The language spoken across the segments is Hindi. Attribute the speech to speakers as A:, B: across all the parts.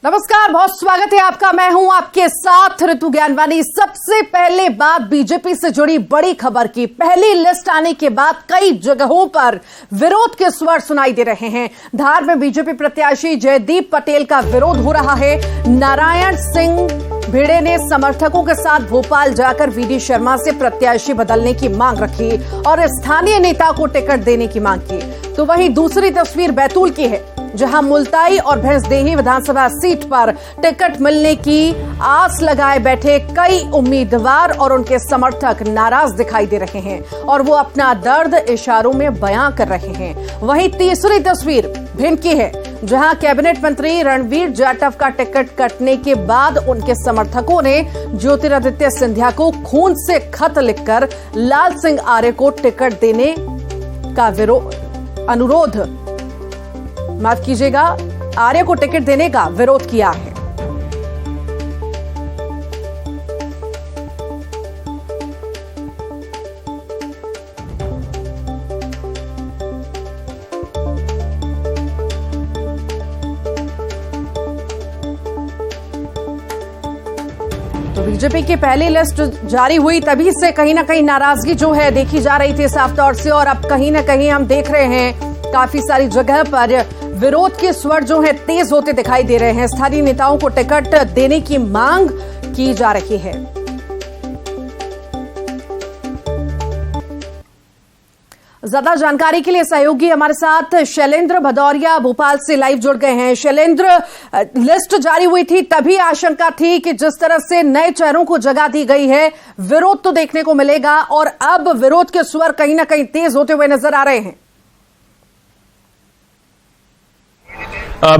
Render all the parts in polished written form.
A: नमस्कार, बहुत स्वागत है आपका। मैं हूं आपके साथ ऋतु ज्ञानवानी। सबसे पहले बात बीजेपी से जुड़ी बड़ी खबर की। पहली लिस्ट आने के बाद कई जगहों पर विरोध के स्वर सुनाई दे रहे हैं। धार में बीजेपी प्रत्याशी जयदीप पटेल का विरोध हो रहा है। नारायण सिंह भिड़े ने समर्थकों के साथ भोपाल जाकर वीडी शर्मा से प्रत्याशी बदलने की मांग रखी और स्थानीय नेता को टिकट देने की मांग की। तो वहीं दूसरी तस्वीर बैतूल की है, जहां मुल्ताई और भैंसदेही विधानसभा सीट पर टिकट मिलने की आस लगाए बैठे कई उम्मीदवार और उनके समर्थक नाराज दिखाई दे रहे हैं और वो अपना दर्द इशारों में बयां कर रहे हैं। वहीं तीसरी तस्वीर भिंड की है, जहां कैबिनेट मंत्री रणवीर जाटव का टिकट कटने के बाद उनके समर्थकों ने ज्योतिरादित्य सिंधिया को खून से खत लिखकर लाल सिंह आर्य को टिकट देने का अनुरोध माफ कीजिएगा, आर्य को टिकट देने का विरोध किया है। तो बीजेपी की पहली लिस्ट जारी हुई तभी से कहीं ना कहीं नाराजगी जो है देखी जा रही थी साफ तौर से, और अब कहीं ना कहीं हम देख रहे हैं काफी सारी जगह पर विरोध के स्वर जो है तेज होते दिखाई दे रहे हैं। स्थानीय नेताओं को टिकट देने की मांग की जा रही है। ज्यादा जानकारी के लिए सहयोगी हमारे साथ शैलेंद्र भदौरिया भोपाल से लाइव जुड़ गए हैं। शैलेंद्र, लिस्ट जारी हुई थी तभी आशंका थी कि जिस तरह से नए चेहरों को जगह दी गई है, विरोध तो देखने को मिलेगा, और अब विरोध के स्वर कहीं ना कहीं तेज होते हुए नजर आ रहे हैं।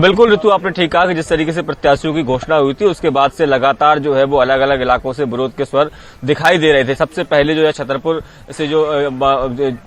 B: बिल्कुल ऋतु, आपने ठीक कहा कि जिस तरीके से प्रत्याशियों की घोषणा हुई थी उसके बाद से लगातार जो है वो अलग अलग इलाकों से विरोध के स्वर दिखाई दे रहे थे। सबसे पहले जो है छतरपुर से जो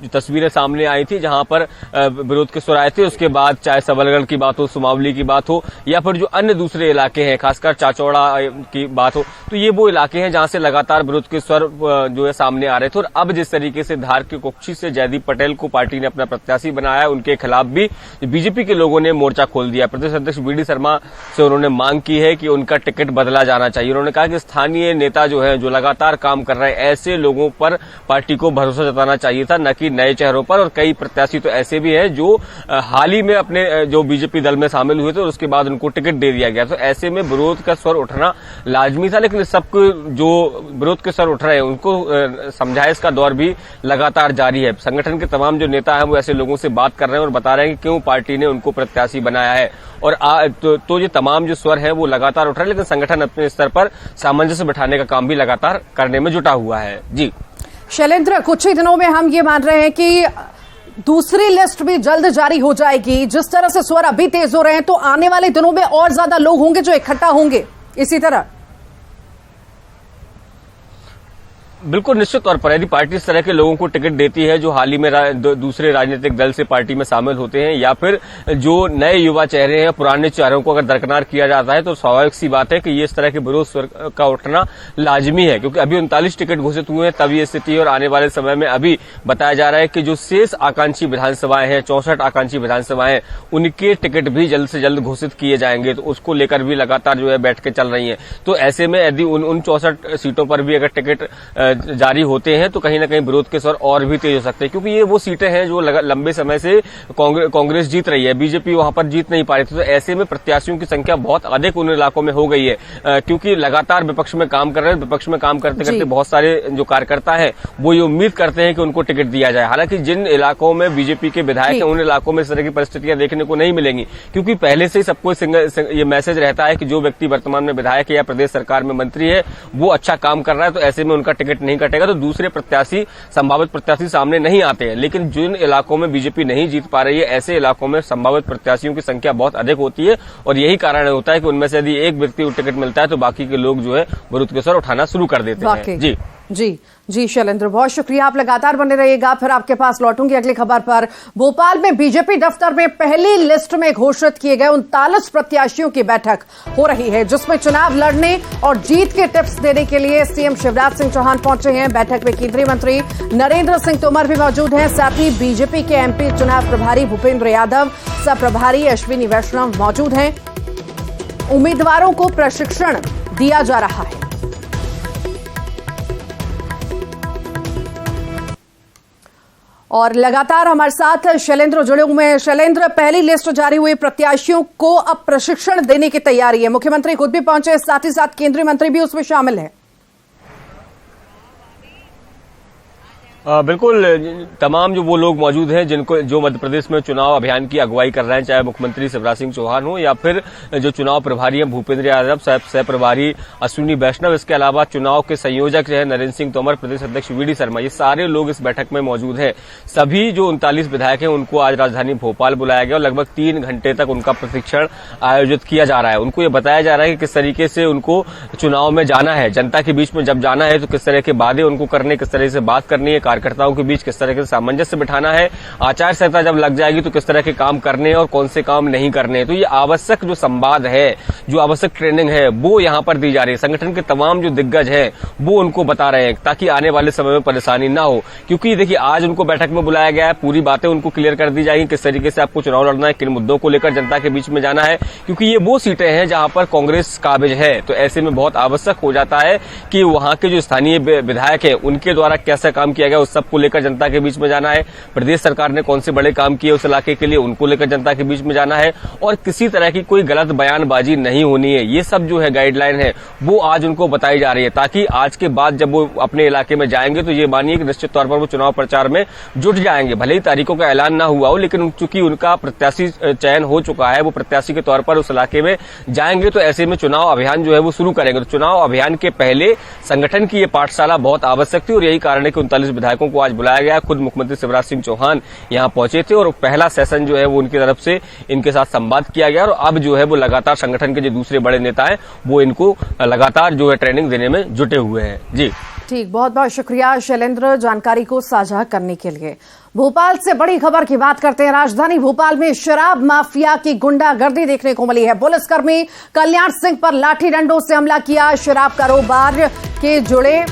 B: तस्वीरें सामने आई थी जहां पर विरोध के स्वर आए थे, उसके बाद चाहे सबलगढ़ की बात हो, सुमावली की बात हो, या फिर जो अन्य दूसरे इलाके हैं खासकर चाचौड़ा की बात हो, तो ये वो इलाके हैं जहां से लगातार विरोध के स्वर जो है सामने आ रहे थे। और अब जिस तरीके से धार के कुक्षी से जयदीप पटेल को पार्टी ने अपना प्रत्याशी बनाया है, उनके खिलाफ भी बीजेपी के लोगों ने मोर्चा खोल दिया। प्रदेश अध्यक्ष वीडी शर्मा से उन्होंने मांग की है कि उनका टिकट बदला जाना चाहिए। उन्होंने कहा कि स्थानीय नेता जो है, जो लगातार काम कर रहे हैं, ऐसे लोगों पर पार्टी को भरोसा जताना चाहिए था, न कि नए चेहरों पर। और कई प्रत्याशी तो ऐसे भी हैं जो हाल ही में अपने जो बीजेपी दल में शामिल हुए थे और उसके बाद उनको टिकट दे दिया गया। तो ऐसे में विरोध का स्वर उठना लाजमी था, लेकिन सबको जो विरोध के स्वर उठ रहे हैं उनको समझाइश का दौर भी लगातार जारी है। संगठन के तमाम जो नेता हैं वो ऐसे लोगों से बात कर रहे हैं और बता रहे हैं कि क्यों पार्टी ने उनको प्रत्याशी बनाया है। और तो ये तमाम जो स्वर है वो लगातार उठ रहे हैं, लेकिन संगठन अपने स्तर पर सामंजस्य बिठाने का काम भी लगातार करने में जुटा हुआ है। जी
A: शैलेंद्र, कुछ ही दिनों में हम ये मान रहे हैं कि दूसरी लिस्ट भी जल्द जारी हो जाएगी। जिस तरह से स्वर अभी तेज हो रहे हैं, तो आने वाले दिनों में और ज्यादा लोग होंगे जो इकट्ठा होंगे इसी तरह।
B: बिल्कुल निश्चित तौर पर यदि पार्टी इस तरह के लोगों को टिकट देती है जो हाल ही में दूसरे राजनीतिक दल से पार्टी में शामिल होते हैं, या फिर जो नए युवा चेहरे हैं, पुराने चेहरों को अगर दरकिनार किया जाता है, तो स्वाभाविक सी बात है कि ये इस तरह के विरोध स्वर का उठना लाजमी है। क्योंकि अभी 39 टिकट घोषित हुए हैं, तब ये स्थिति है। और आने वाले समय में अभी बताया जा रहा है कि जो शेष आकांक्षी विधानसभाएं हैं, 64 आकांक्षी विधानसभाएं, उनके टिकट भी जल्द से जल्द घोषित किए जाएंगे। तो उसको लेकर भी लगातार जो है बैठकें चल रही है। तो ऐसे में यदि उन 64 सीटों पर भी अगर टिकट जारी होते हैं तो कहीं ना कहीं विरोध के स्वर और भी तेज हो सकते हैं, क्योंकि ये वो सीटें हैं जो लंबे समय से कांग्रेस जीत रही है, बीजेपी वहां पर जीत नहीं पा रही थी। तो ऐसे में प्रत्याशियों की संख्या बहुत अधिक उन इलाकों में हो गई है, क्योंकि लगातार विपक्ष में काम कर रहे हैं। विपक्ष में काम करते करते बहुत सारे जो कार्यकर्ता हैं वो ये उम्मीद करते हैं कि उनको टिकट दिया जाए। हालांकि जिन इलाकों में बीजेपी के विधायक हैं उन इलाकों में इस तरह की परिस्थितियां देखने को नहीं मिलेंगी, क्योंकि पहले से ही सबको ये मैसेज रहता है कि जो व्यक्ति वर्तमान में विधायक है या प्रदेश सरकार में मंत्री है वो अच्छा काम कर रहा है, तो ऐसे में उनका टिकट नहीं कटेगा। तो दूसरे प्रत्याशी, संभावित प्रत्याशी सामने नहीं आते हैं। लेकिन जिन इलाकों में बीजेपी नहीं जीत पा रही है, ऐसे इलाकों में संभावित प्रत्याशियों की संख्या बहुत अधिक होती है, और यही कारण होता है कि उनमें से यदि एक व्यक्ति को टिकट मिलता है तो बाकी के लोग जो है विरोध के स्वर उठाना शुरू कर देते हैं। जी
A: जी शैलेंद्र, बहुत शुक्रिया। आप लगातार बने रहिएगा, फिर आपके पास लौटूंगी अगली खबर पर। भोपाल में बीजेपी दफ्तर में पहली लिस्ट में घोषित किए गए 39 प्रत्याशियों की बैठक हो रही है, जिसमें चुनाव लड़ने और जीत के टिप्स देने के लिए सीएम शिवराज सिंह चौहान पहुंचे हैं। बैठक में केंद्रीय मंत्री नरेंद्र सिंह तोमर भी मौजूद हैं। साथ ही बीजेपी के एमपी चुनाव प्रभारी भूपेंद्र यादव, सह प्रभारी अश्विनी वैष्णव मौजूद हैं। उम्मीदवारों को प्रशिक्षण दिया जा रहा है। और लगातार हमारे साथ शैलेंद्र जुड़े हुए हैं। शैलेंद्र, पहली लिस्ट जारी हुई, प्रत्याशियों को अब प्रशिक्षण देने की तैयारी है। मुख्यमंत्री खुद भी पहुंचे, साथ ही साथ केंद्रीय मंत्री भी उसमें शामिल है।
B: बिल्कुल, तमाम जो वो लोग मौजूद हैं जिनको जो मध्य प्रदेश में चुनाव अभियान की अगुवाई कर रहे हैं, चाहे मुख्यमंत्री शिवराज सिंह चौहान हो या फिर जो चुनाव प्रभारी हैं भूपेंद्र यादव, सह प्रभारी अश्विनी वैष्णव, इसके अलावा चुनाव के संयोजक है नरेंद्र सिंह तोमर, प्रदेश अध्यक्ष वीडी शर्मा, ये सारे लोग इस बैठक में मौजूद हैं। सभी जो 39 विधायक हैं उनको आज राजधानी भोपाल बुलाया गया और लगभग 3 घंटे तक उनका प्रशिक्षण आयोजित किया जा रहा है। उनको ये बताया जा रहा है कि किस तरीके से उनको चुनाव में जाना है, जनता के बीच में जब जाना है तो किस तरह के वादे उनको करने, किस तरह से बात करनी है, कार्यकर्ताओं के बीच किस तरह के सामंजस्य बिठाना है, आचार संहिता जब लग जाएगी तो किस तरह के काम करने और कौन से काम नहीं करने। तो ये आवश्यक जो संवाद है, जो आवश्यक ट्रेनिंग है, वो यहां पर दी जा रही है। संगठन के तमाम जो दिग्गज हैं वो उनको बता रहे हैं ताकि आने वाले समय में परेशानी ना हो। क्योंकि देखिए, आज उनको बैठक में बुलाया गया है, पूरी बातें उनको क्लियर कर दी जाएंगी, किस तरीके से आपको चुनाव लड़ना है, किन मुद्दों को लेकर जनता के बीच में जाना है। क्योंकि ये वो सीटें हैं जहां पर कांग्रेस काबिज है, तो ऐसे में बहुत आवश्यक हो जाता है कि वहां के जो स्थानीय विधायक हैं उनके द्वारा कैसा काम किया गया उस सबको लेकर जनता के बीच में जाना है। प्रदेश सरकार ने कौन से बड़े काम किए उस इलाके के लिए, उनको लेकर जनता के बीच में जाना है और किसी तरह की कोई गलत बयानबाजी नहीं होनी है। ये सब जो है गाइडलाइन है वो आज उनको बताई जा रही है ताकि आज के बाद जब वो अपने इलाके में जाएंगे तो ये मानिए कि निश्चित तौर पर वो चुनाव प्रचार में जुट जाएंगे। भले ही तारीखों का ऐलान ना हुआ हो, लेकिन चूंकि उनका प्रत्याशी चयन हो चुका है, वो प्रत्याशी के तौर पर उस इलाके में जाएंगे तो ऐसे में चुनाव अभियान जो है वो शुरू करेंगे। तो चुनाव अभियान के पहले संगठन की ये पाठशाला बहुत आवश्यक थी और यही कारण है कि 39 विधायकों को आज बुलाया गया। खुद मुख्यमंत्री शिवराज सिंह चौहान यहां पहुंचे थे और पहला सेशन जो है वो उनकी तरफ से इनके साथ संवाद किया गया और अब जो है वो लगातार संगठन के जो दूसरे बड़े नेता हैं वो इनको लगातार जो है ट्रेनिंग देने में जुटे हुए हैं। जी
A: ठीक, बहुत बहुत शुक्रिया शैलेंद्र जानकारी को साझा करने के लिए। भोपाल से बड़ी खबर की बात करते हैं। राजधानी भोपाल में शराब माफिया की गुंडागर्दी देखने को मिली है। पुलिसकर्मी कल्याण सिंह पर लाठी डंडों से हमला किया। शराब कारोबार के जुड़े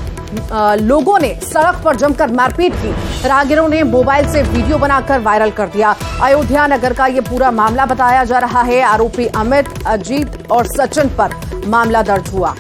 A: लोगों ने सड़क पर जमकर मारपीट की। राहगीरों ने मोबाइल से वीडियो बनाकर वायरल कर दिया। अयोध्या नगर का यह पूरा मामला बताया जा रहा है। आरोपी अमित, अजीत और सचिन पर मामला दर्ज हुआ।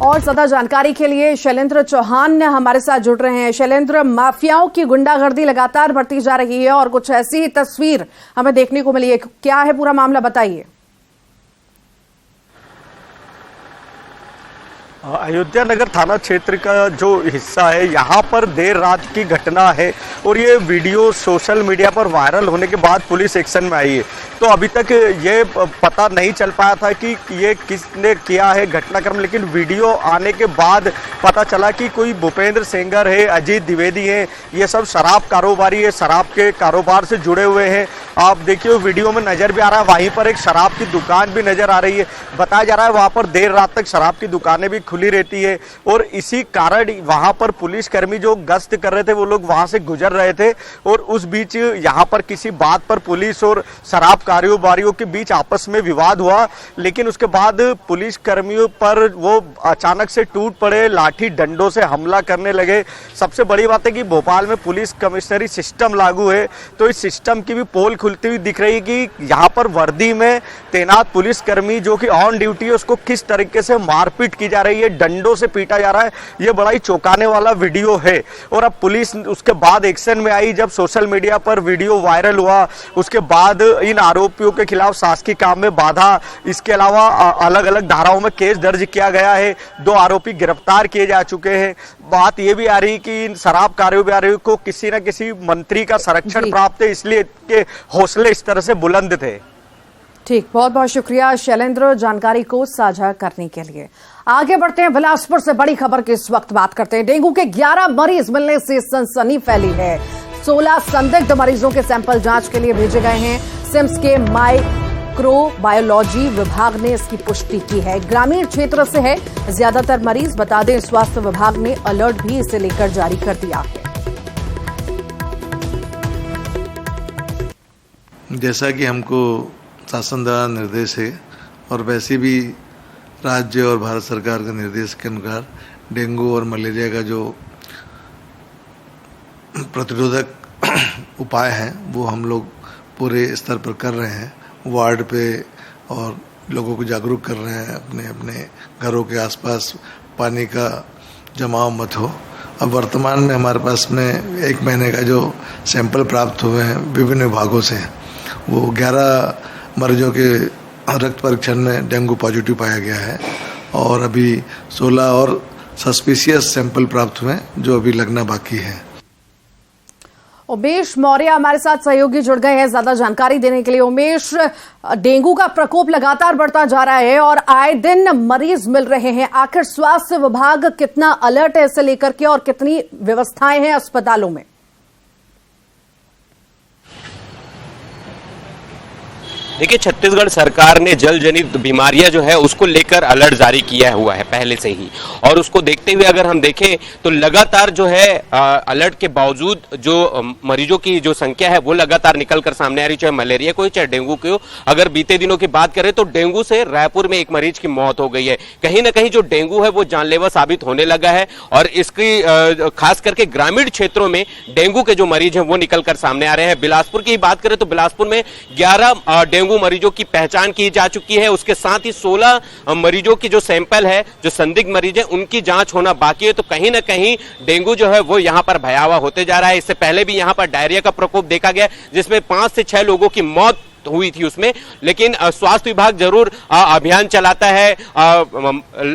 A: और ज्यादा जानकारी के लिए शैलेंद्र चौहान हमारे साथ जुड़ रहे हैं। शैलेंद्र, माफियाओं की गुंडागर्दी लगातार बढ़ती जा रही है और कुछ ऐसी ही तस्वीर हमें देखने को मिली है। क्या है पूरा मामला, बताइए।
C: अयोध्या नगर थाना क्षेत्र का जो हिस्सा है, यहाँ पर देर रात की घटना है और ये वीडियो सोशल मीडिया पर वायरल होने के बाद पुलिस एक्शन में आई है। तो अभी तक ये पता नहीं चल पाया था कि ये किसने किया है घटनाक्रम, लेकिन वीडियो आने के बाद पता चला कि कोई भूपेंद्र सेंगर है, अजीत द्विवेदी है, ये सब शराब कारोबारी है, शराब के कारोबार से जुड़े हुए हैं। आप देखिए वीडियो में नज़र भी आ रहा है, वहीं पर एक शराब की दुकान भी नज़र आ रही है। बताया जा रहा है वहाँ पर देर रात तक शराब की दुकानें भी खुली रहती है और इसी कारण वहां पर पुलिसकर्मी जो गश्त कर रहे थे वो लोग वहां से गुजर रहे थे और उस बीच यहां पर किसी बात पर पुलिस और शराब कारोबारियों के बीच आपस में विवाद हुआ। लेकिन उसके बाद पुलिसकर्मियों पर वो अचानक से टूट पड़े, लाठी डंडों से हमला करने लगे। सबसे बड़ी बात है कि भोपाल में पुलिस कमिश्नरी सिस्टम लागू है, तो इस सिस्टम की भी पोल खुलती हुई दिख रही है कि यहाँ पर वर्दी में तैनात पुलिसकर्मी जो कि ऑन ड्यूटी है उसको किस तरीके से मारपीट की जा रही है, डंडों से पीटा जा रहा है। ये बड़ा ही चौंकाने वाला वीडियो है और अब पुलिस उसके बाद एक्शन में आई। जब सोशल मीडिया पर वीडियो वायरल हुआ उसके बाद इन आरोपियों के खिलाफ शासकीय काम में बाधा, इसके अलावा अलग अलग धाराओं में केस दर्ज किया गया है। 2 आरोपी गिरफ्तार किए जा चुके हैं। बात यह भी आ रही कि इन शराब कारोबारियों को किसी न किसी मंत्री का संरक्षण प्राप्त है, इसलिए के हौसले इस तरह से बुलंद थे।
A: ठीक, बहुत बहुत शुक्रिया शैलेंद्र जानकारी को साझा करने के लिए। आगे बढ़ते हैं, बिलासपुर से बड़ी खबर की इस वक्त बात करते हैं। डेंगू के 11 मरीज मिलने से सनसनी फैली है। 16 संदिग्ध मरीजों के सैंपल जांच के लिए भेजे गए हैं। सिम्स के माइक्रोबायोलॉजी विभाग ने इसकी पुष्टि की है। ग्रामीण क्षेत्र से है ज्यादातर मरीज। बता दें, स्वास्थ्य विभाग ने अलर्ट भी इसे लेकर जारी कर दिया है।
D: जैसा कि हमको शासन द्वारा निर्देश है और वैसे भी राज्य और भारत सरकार के निर्देश के अनुसार डेंगू और मलेरिया का जो प्रतिरोधक उपाय हैं वो हम लोग पूरे स्तर पर कर रहे हैं, वार्ड पे, और लोगों को जागरूक कर रहे हैं अपने अपने घरों के आसपास पानी का जमाव मत हो। अब वर्तमान में हमारे पास में 1 महीने का जो सैंपल प्राप्त हुए हैं विभिन्न विभागों से, वो 11 मरीजों के रक्त परीक्षण में डेंगू पॉजिटिव पाया गया है और अभी 16 और सस्पिशियस सैंपल प्राप्त हुए हैं जो अभी लगना बाकी है।
A: उमेश मौर्य हमारे साथ सहयोगी जुड़ गए हैं ज्यादा जानकारी देने के लिए। उमेश, डेंगू का प्रकोप लगातार बढ़ता जा रहा है और आए दिन मरीज मिल रहे हैं, आखिर स्वास्थ्य विभाग कितना अलर्ट है इसे लेकर के और कितनी व्यवस्थाएं हैं अस्पतालों में?
E: देखिए, छत्तीसगढ़ सरकार ने जल जनित बीमारियां जो है उसको लेकर अलर्ट जारी किया हुआ है पहले से ही, और उसको देखते हुए अगर हम देखें तो लगातार जो है अलर्ट के बावजूद जो मरीजों की जो संख्या है वो लगातार निकल कर सामने आ रही, चाहे मलेरिया को चाहे डेंगू को। अगर बीते दिनों की बात करें तो डेंगू से रायपुर में एक मरीज की मौत हो गई है। कहीं ना कहीं जो डेंगू है वो जानलेवा साबित होने लगा है और इसकी खास करके ग्रामीण क्षेत्रों में डेंगू के जो मरीज हैं वो निकल कर सामने आ रहे हैं। बिलासपुर की बात करें तो बिलासपुर में 11 डेंगू मरीजों की पहचान की जा चुकी है। उसके साथ ही 16 मरीजों की जो सैंपल है, जो संदिग्ध मरीज है, उनकी जांच होना बाकी है। तो कहीं ना कहीं डेंगू जो है वो यहां पर भयावह होते जा रहा है। इससे पहले भी यहां पर डायरिया का प्रकोप देखा गया जिसमें 5 से 6 लोगों की मौत हुई थी उसमें। लेकिन स्वास्थ्य विभाग जरूर अभियान चलाता है,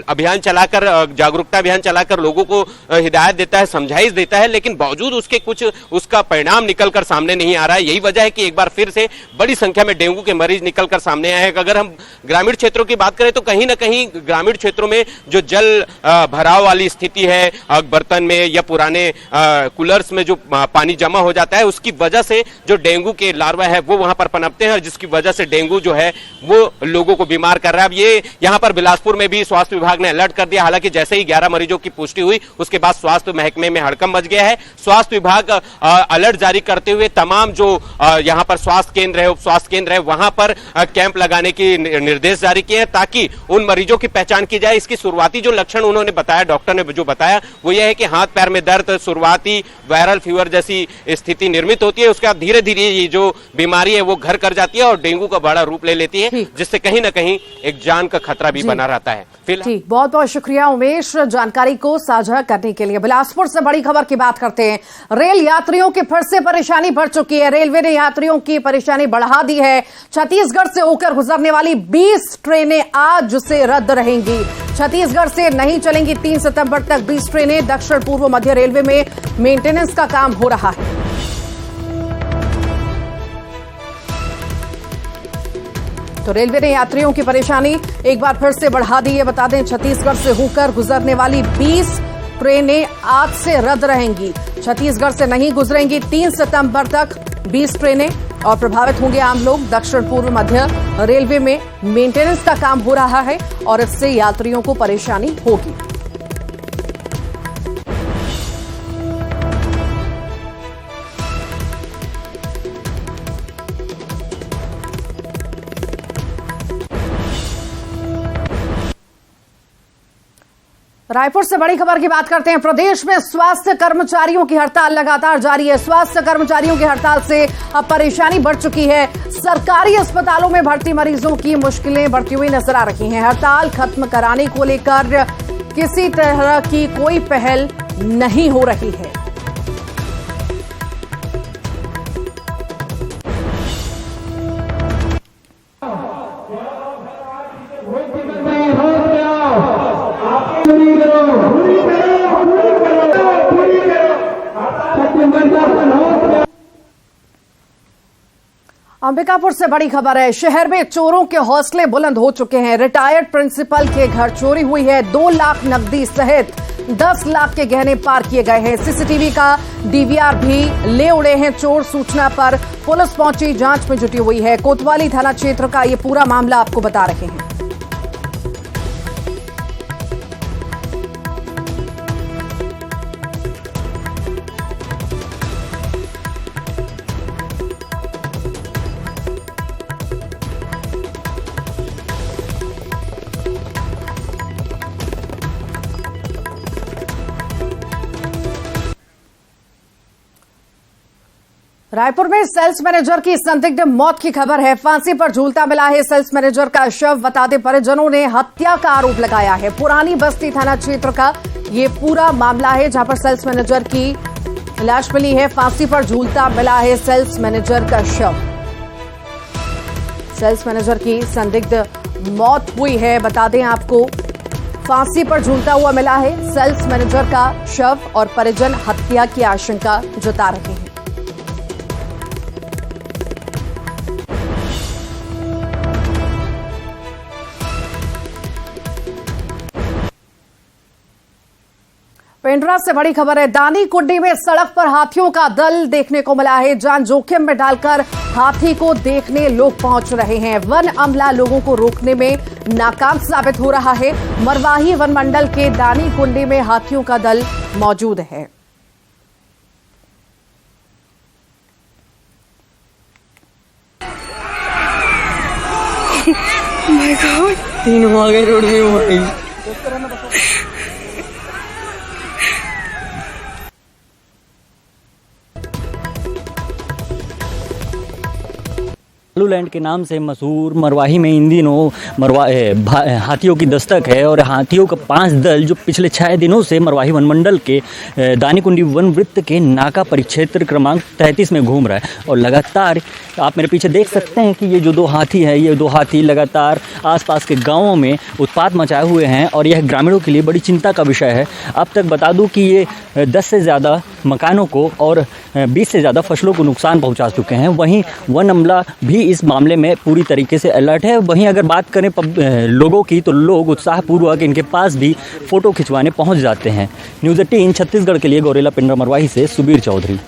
E: अभियान चलाकर जागरूकता अभियान चलाकर लोगों को हिदायत देता है, समझाइश देता है, लेकिन बावजूद उसके कुछ उसका परिणाम निकलकर सामने नहीं आ रहा है। यही वजह है कि एक बार फिर से बड़ी संख्या में डेंगू के मरीज निकलकर सामने आए हैं। अगर हम ग्रामीण क्षेत्रों की बात करें तो कहीं ना कहीं ग्रामीण क्षेत्रों में जो जल भराव वाली स्थिति है, बर्तन में या पुराने कूलर्स में जो पानी जमा हो जाता है, उसकी वजह से जो डेंगू के लार्वा है वो वहां पर पनपते हैं, जिसकी वजह से डेंगू जो है वो लोगों को बीमार कर रहा है। अब ये यहां पर बिलासपुर में भी स्वास्थ्य विभाग ने अलर्ट कर दिया। हालांकि जैसे ही 11 मरीजों की पुष्टि हुई उसके बाद स्वास्थ्य महकमे में हड़कंप मच गया है। स्वास्थ्य विभाग अलर्ट जारी करते हुए तमाम जो यहां पर स्वास्थ्य केंद्र है, उप स्वास्थ्य केंद्र है, वहां पर कैंप लगाने की निर्देश जारी किए हैं ताकि उन मरीजों की पहचान की जाए। इसकी शुरुआती जो लक्षण उन्होंने बताया, डॉक्टर ने जो बताया वो यह है कि हाथ पैर में दर्द, शुरुआती वायरल फीवर जैसी स्थिति निर्मित होती है। उसके बाद धीरे धीरे ये जो बीमारी है वो घर कर जाती है और डेंगू का बड़ा रूप ले लेती है, जिससे कहीं ना कहीं एक जान का खतरा भी बना रहता है।
A: ठीक, बहुत बहुत शुक्रिया उमेश जानकारी को साझा करने के लिए। बिलासपुर से बड़ी खबर की बात करते हैं। रेल यात्रियों की फिर से परेशानी बढ़ चुकी है। रेलवे ने यात्रियों की परेशानी बढ़ा दी है। छत्तीसगढ़ से होकर गुजरने वाली 20 ट्रेनें आज से रद्द रहेंगी। छत्तीसगढ़ से नहीं चलेंगी 3 सितंबर तक 20 ट्रेनें। दक्षिण पूर्व मध्य रेलवे में मेंटेनेंस का काम हो रहा है। तो रेलवे ने यात्रियों की परेशानी एक बार फिर से बढ़ा दी है। बता दें, छत्तीसगढ़ से होकर गुजरने वाली 20 ट्रेनें आज से रद्द रहेंगी। छत्तीसगढ़ से नहीं गुजरेंगी 3 सितंबर तक 20 ट्रेनें और प्रभावित होंगे आम लोग। दक्षिण पूर्व मध्य रेलवे में मेंटेनेंस का काम हो रहा है और इससे यात्रियों को परेशानी होगी। रायपुर से बड़ी खबर की बात करते हैं। प्रदेश में स्वास्थ्य कर्मचारियों की हड़ताल लगातार जारी है। स्वास्थ्य कर्मचारियों की हड़ताल से अब परेशानी बढ़ चुकी है। सरकारी अस्पतालों में भर्ती मरीजों की मुश्किलें बढ़ती हुई नजर आ रही हैं। हड़ताल खत्म कराने को लेकर किसी तरह की कोई पहल नहीं हो रही है। अंबिकापुर से बड़ी खबर है। शहर में चोरों के हौसले बुलंद हो चुके हैं। रिटायर्ड प्रिंसिपल के घर चोरी हुई है। 2 लाख नकदी सहित 10 लाख के गहने पार किए गए हैं। सीसीटीवी का डीवीआर भी ले उड़े हैं चोर। सूचना पर पुलिस पहुंची, जांच में जुटी हुई है। कोतवाली थाना क्षेत्र का ये पूरा मामला आपको बता रहे हैं। रायपुर में सेल्स मैनेजर की संदिग्ध मौत की खबर है। फांसी पर झूलता मिला है सेल्स मैनेजर का शव। बताते परिजनों ने हत्या का आरोप लगाया है। पुरानी बस्ती थाना क्षेत्र का ये पूरा मामला है, जहां पर सेल्स मैनेजर की लाश मिली है। फांसी पर झूलता मिला है सेल्स मैनेजर का शव। सेल्स मैनेजर की संदिग्ध मौत हुई है। बता दें आपको, फांसी पर झूलता हुआ मिला है सेल्स मैनेजर का शव और परिजन हत्या की आशंका जता रहे हैं। पेंड्रा से बड़ी खबर है। दानी कुंडी में सड़क पर हाथियों का दल देखने को मिला है। जान जोखिम में डालकर हाथी को देखने लोग पहुंच रहे हैं। वन अमला लोगों को रोकने में नाकाम साबित हो रहा है। मरवाही वन मंडल के दानी कुंडी में हाथियों का दल मौजूद है।
F: तीन आ गए रोड में। लैंड के नाम से मशहूर मरवाही में इन दिनों हाथियों की दस्तक है और हाथियों का 5 दल जो पिछले 6 दिनों से मरवाही वनमंडल के दानीकुंडी वन वृत्त के नाका परिक्षेत्र क्रमांक 33 में घूम रहा है। और लगातार आप मेरे पीछे देख सकते हैं कि ये जो 2 हाथी है, ये 2 हाथी लगातार आसपास के गांवों में उत्पात मचाए हुए हैं और यह ग्रामीणों के लिए बड़ी चिंता का विषय है। अब तक बता दूं कि ये 10 से ज़्यादा मकानों को और 20 से ज़्यादा फसलों को नुकसान पहुंचा चुके हैं। वहीं वन अमला भी इस मामले में पूरी तरीके से अलर्ट है। वहीं अगर बात करें लोगों की, तो लोग उत्साहपूर्वक इनके पास भी फोटो खिंचवाने पहुंच जाते हैं। न्यूज़ 18 छत्तीसगढ़ के लिए गौरेला पेंड्रा मरवाही से सुबीर चौधरी।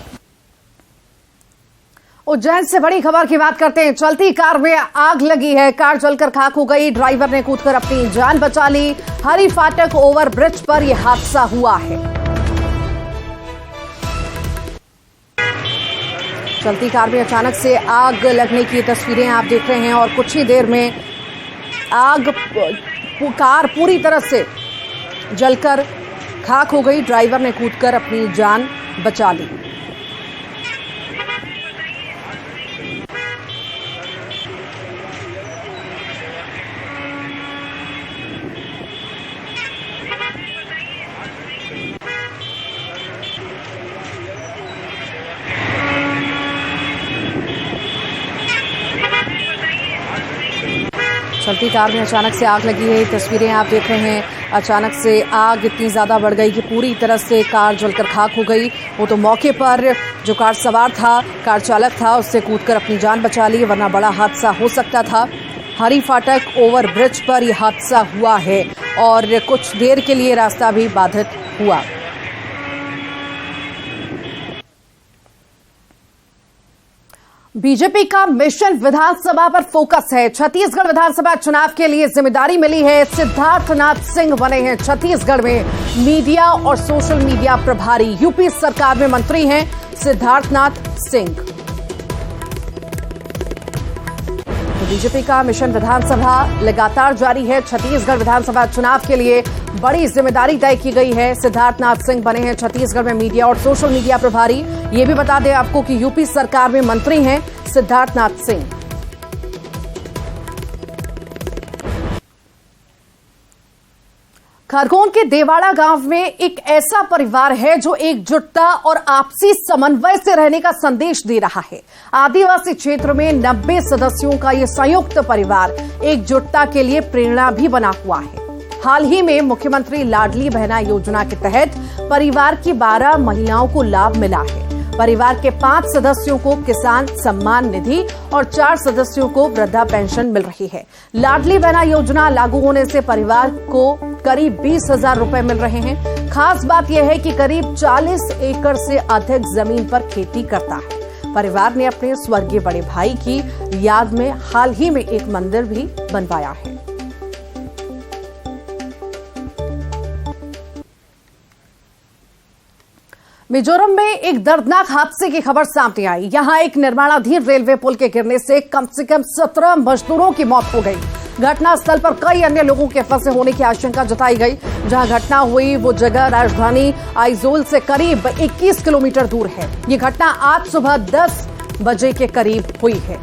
A: उज्जैन से बड़ी खबर की बात करते हैं। चलती कार में आग लगी है। कार जलकर खाक हो गई। ड्राइवर ने कूदकर अपनी जान बचा ली। हरी फाटक ओवर ब्रिज पर यह हादसा हुआ है। चलती कार में अचानक से आग लगने की तस्वीरें आप देख रहे हैं और कुछ ही देर में कार पूरी तरह से जलकर खाक हो गई। ड्राइवर ने कूदकर अपनी जान बचा ली। चलती कार में अचानक से आग लगी है। तस्वीरें आप देख रहे हैं। अचानक से आग इतनी ज़्यादा बढ़ गई कि पूरी तरह से कार जलकर खाक हो गई। वो तो मौके पर जो कार सवार था, कार चालक था, उससे कूदकर अपनी जान बचा ली, वरना बड़ा हादसा हो सकता था। हरी फाटक ओवर ब्रिज पर यह हादसा हुआ है और कुछ देर के लिए रास्ता भी बाधित हुआ। बीजेपी का मिशन विधानसभा पर फोकस है। छत्तीसगढ़ विधानसभा चुनाव के लिए जिम्मेदारी मिली है। सिद्धार्थनाथ सिंह बने हैं छत्तीसगढ़ में मीडिया और सोशल मीडिया प्रभारी। यूपी सरकार में मंत्री हैं सिद्धार्थनाथ सिंह। तो बीजेपी का मिशन विधानसभा लगातार जारी है। छत्तीसगढ़ विधानसभा चुनाव के लिए बड़ी जिम्मेदारी तय की गई है। सिद्धार्थनाथ सिंह बने हैं छत्तीसगढ़ में मीडिया और सोशल मीडिया प्रभारी। ये भी बता दें आपको कि यूपी सरकार में मंत्री हैं सिद्धार्थनाथ सिंह। खरगोन के देवाड़ा गांव में एक ऐसा परिवार है जो एकजुटता और आपसी समन्वय से रहने का संदेश दे रहा है। आदिवासी क्षेत्र में 90 सदस्यों का यह संयुक्त परिवार एकजुटता के लिए प्रेरणा भी बना हुआ है। हाल ही में मुख्यमंत्री लाडली बहना योजना के तहत परिवार की 12 महिलाओं को लाभ मिला है। परिवार के 5 सदस्यों को किसान सम्मान निधि और 4 सदस्यों को वृद्धा पेंशन मिल रही है। लाडली बहना योजना लागू होने से परिवार को करीब 20,000 रुपए मिल रहे हैं। खास बात यह है कि करीब 40 एकड़ से अधिक जमीन पर खेती करता है। परिवार ने अपने स्वर्गीय बड़े भाई की याद में हाल ही में एक मंदिर भी बनवाया है। मिजोरम में एक दर्दनाक हादसे की खबर सामने आई। यहां एक निर्माणाधीन रेलवे पुल के गिरने से कम 17 मजदूरों की मौत हो गई। घटनास्थल पर कई अन्य लोगों के फंसे होने की आशंका जताई गई। जहां घटना हुई वो जगह राजधानी आइजोल से करीब 21 किलोमीटर दूर है। ये घटना आज सुबह 10 बजे के करीब हुई है।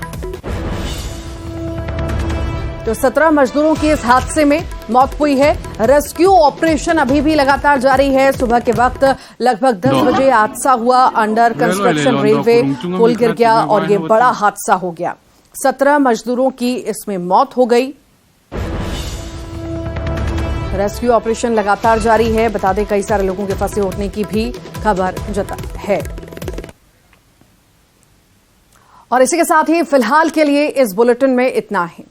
A: तो 17 मजदूरों की इस हादसे में मौत हुई है। रेस्क्यू ऑपरेशन अभी भी लगातार जारी है। सुबह के वक्त लगभग 10 बजे हादसा हुआ। अंडर कंस्ट्रक्शन रेलवे पुल गिर गया और ये बड़ा हादसा हो गया। 17 मजदूरों की इसमें मौत हो गई। रेस्क्यू ऑपरेशन लगातार जारी है। बता दें कई सारे लोगों के फंसे होने की भी खबर है। और इसी के साथ ही फिलहाल के लिए इस बुलेटिन में इतना ही।